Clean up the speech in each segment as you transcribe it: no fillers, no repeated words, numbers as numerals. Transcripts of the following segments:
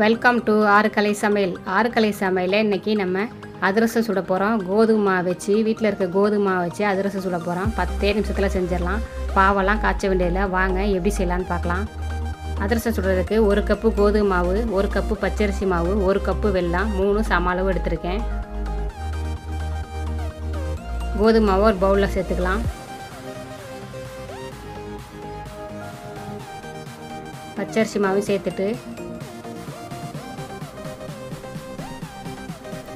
Welcome to ஆறுக்கலை சமையல். ஆறுக்கலை சமையலில் இன்றைக்கி நம்ம அதிரசம் சுட போகிறோம். கோதுமை வச்சு வீட்டில் இருக்க கோதுமை வச்சு அதிரசம் சுட போகிறோம். 10 நிமிஷத்தில் செஞ்சிடலாம். பாவெல்லாம் காய்ச்ச வேண்டியதில்லை. வாங்க எப்படி செய்யலான்னு பார்க்கலாம். அதிரசம் சுடுறதுக்கு 1 கப்பு கோதுமை மாவு, 1 கப்பு பச்சரிசி மாவு, 1 கப்பு வெல்லம், 3 சம அளவு எடுத்திருக்கேன். கோதுமை மாவை ஒரு பவுலில் சேர்த்துக்கலாம். பச்சரிசி மாவும் சேர்த்துட்டு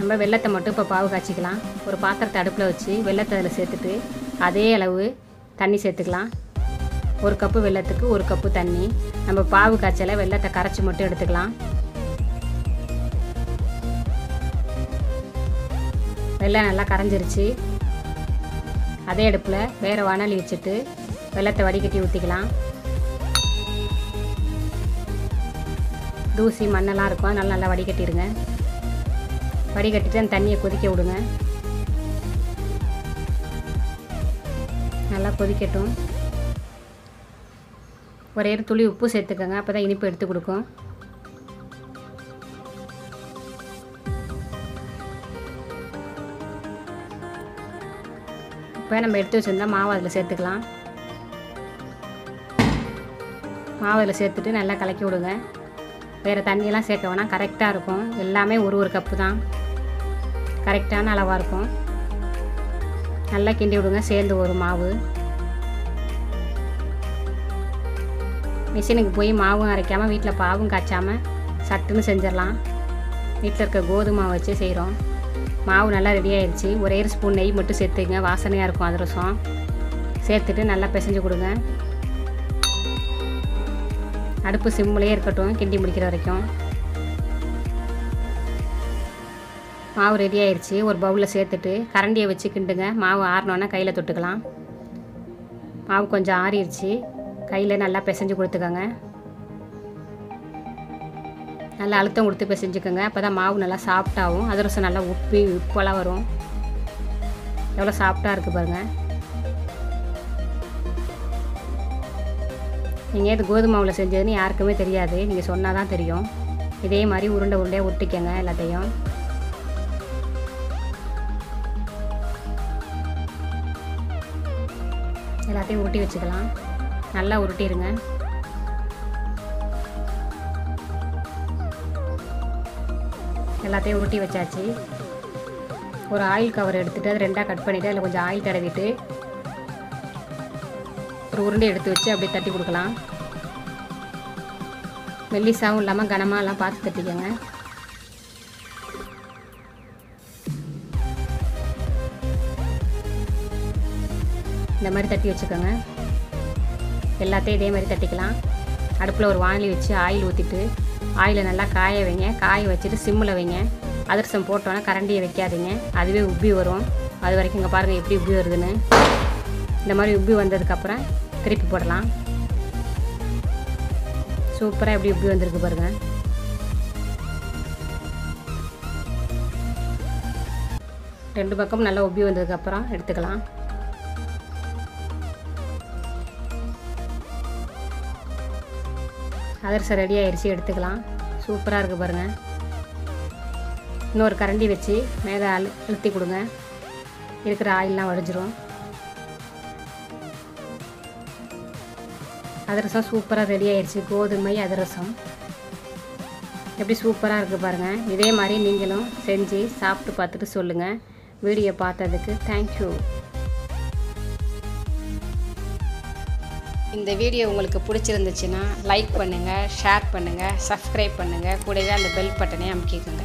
நம்ம வெல்லத்தை மட்டும் இப்போ பாவு காய்ச்சிக்கலாம். ஒரு பாத்திரத்தை அடுப்பில் வச்சு வெல்லத்தை அதில் சேர்த்துட்டு அதே அளவு தண்ணி சேர்த்துக்கலாம். 1 கப்பு வெல்லத்துக்கு 1 கப்பு தண்ணி. நம்ம பாவு காய்ச்சலை வெல்லத்தை கரைச்சி மட்டும் எடுத்துக்கலாம். வெல்லம் நல்லா கரைஞ்சிருச்சு. அதே அடுப்பில் வேறு வானலி வச்சுட்டு வெல்லத்தை வடிகட்டி ஊற்றிக்கலாம். தூசி மண்ணெல்லாம் இருக்கும், அதனால் நல்லா வடிகட்டிடுங்க. வடிகட்டிட்டு அந்த தண்ணியை கொதிக்க விடுங்க. நல்லா கொதிக்கட்டும். ஒரே துளி உப்பு சேர்த்துக்கோங்க, அப்போ தான் இனிப்பு எடுத்து கொடுக்கும். இப்போ நம்ம எடுத்து வச்சுருந்தா மாவு அதில் சேர்த்துக்கலாம். மாவு அதில் சேர்த்துட்டு நல்லா கலக்கி விடுங்க. வேறு தண்ணியெல்லாம் சேர்க்க வேணாம், கரெக்டாக இருக்கும். எல்லாமே ஒரு கப்பு தான், கரெக்டான அளவாக இருக்கும். நல்லா கிண்டி விடுங்க. சேர்ந்து ஒரு மாவு மிஷினுக்கு போய் மாவும் அரைக்காமல் வீட்டில் பாவும் காய்ச்சாமல் சட்டுன்னு செஞ்சிடலாம். வீட்டில் இருக்க கோதுமை வச்சு செய்கிறோம். மாவு நல்லா ரெடி ஆயிடுச்சு. ஒரே ஸ்பூன் நெய் மட்டும் சேர்த்துங்க, வாசனையாக இருக்கும் அதிரசம். சேர்த்துட்டு நல்லா பிசைஞ்சு கொடுங்க. அடுப்பு சிம்மிலே இருக்கட்டும் கிண்டி முடிக்கிற வரைக்கும். மாவு ரெடி ஆயிடுச்சு. ஒரு பவுலில் சேர்த்துட்டு கரண்டியை வச்சு கிண்டுங்க. மாவு ஆறினோன்னா கையில் தொட்டுக்கலாம். மாவு கொஞ்சம் ஆறிடுச்சு. கையில் நல்லா பிசைஞ்சு கொடுத்துக்கோங்க. நல்லா அழுத்தம் கொடுத்து பிசைஞ்சுக்கோங்க. அப்போ தான் மாவு நல்லா சாஃப்டாகவும் அதிரசம் நல்லா உப்பெல்லாம் வரும். எவ்வளோ சாஃப்டாக இருக்குது பாருங்கள். நீங்கள் இது கோதுமை மாவில் செஞ்சதுன்னு யாருக்குமே தெரியாது, நீங்கள் சொன்னால் தான் தெரியும். இதே மாதிரி உருண்டை உருண்டையாக உருட்டிக்கங்க. எல்லாத்தையும் உருட்டி வச்சுக்கலாம். நல்லா உருட்டிடுங்க. எல்லாத்தையும் உருட்டி வச்சாச்சு. ஒரு ஆயில் கவர் எடுத்துகிட்டு அது 2ஆக கட் பண்ணிவிட்டு அதில் கொஞ்சம் ஆயில் தடவிட்டு ஒரு உருண்டை எடுத்து வச்சு அப்படியே தட்டி கொடுக்கலாம். மெல்லிசாவும் இல்லாமல் கனமாக எல்லாம் பார்த்து தட்டிக்கோங்க. இந்த மாதிரி தட்டி வச்சுக்கோங்க. எல்லாத்தையும் இதே மாதிரி தட்டிக்கலாம். அடுப்பில் ஒரு வானலி வச்சு ஆயில் ஊற்றிட்டு ஆயிலை நல்லா காய வைங்க. காய வச்சுட்டு சிம்மில் வைங்க. அதிரசம் போட்டோன்னா கரண்டியை வைக்காதீங்க, அதுவே உப்பி வரும். அது வரைக்கும் இங்கே பாருங்கள் எப்படி உப்பி வருதுன்னு. இந்த மாதிரி உப்பி வந்ததுக்கப்புறம் திருப்பி போடலாம். சூப்பராக எப்படி உப்பி வந்திருக்கு பாருங்கள். ரெண்டு பக்கம் நல்லா உப்பி வந்ததுக்கப்புறம் எடுத்துக்கலாம். அதிரசம் ரெடி ஆயிடுச்சு, எடுத்துக்கலாம். சூப்பராக இருக்குது பாருங்கள். இன்னொரு கரண்டி வச்சு மேலே அழுத்தி கொடுங்க. இருக்கிற ஆயிலெலாம் வடிஞ்சிரும். அதிரசம் சூப்பராக ரெடி ஆயிடுச்சு. கோதுமை அதிரசம் எப்படி சூப்பராக இருக்குது பாருங்கள். இதே மாதிரி நீங்களும் செஞ்சு சாப்பிட்டு பார்த்துட்டு சொல்லுங்கள். வீடியோ பார்த்ததுக்கு தேங்க்யூ. இந்த வீடியோ உங்களுக்கு பிடிச்சிருந்துச்சுன்னா லைக் பண்ணுங்கள், ஷேர் பண்ணுங்கள், சப்ஸ்கிரைப் பண்ணுங்கள். கூடவே அந்த பெல் பட்டனை அமுக்கிக்கோங்க.